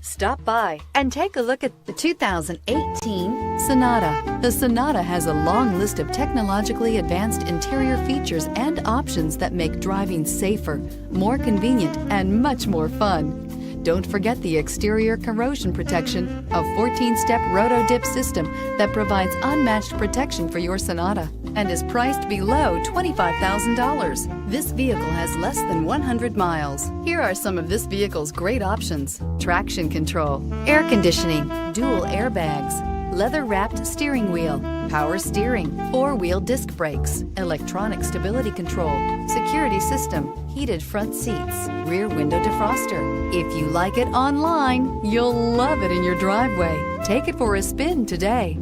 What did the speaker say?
Stop by and take a look at the 2018 Sonata. The Sonata has a long list of technologically advanced interior features and options that make driving safer, more convenient, and much more fun. Don't forget the exterior corrosion protection, a 14-step roto-dip system that provides unmatched protection for your Sonata and is priced below $25,000. This vehicle has less than 100 miles. Here are some of this vehicle's great options: traction control, air conditioning, dual airbags, leather-wrapped steering wheel, power steering, four-wheel disc brakes, electronic stability control, security system, heated front seats, rear window defroster. If you like it online, you'll love it in your driveway. Take it for a spin today.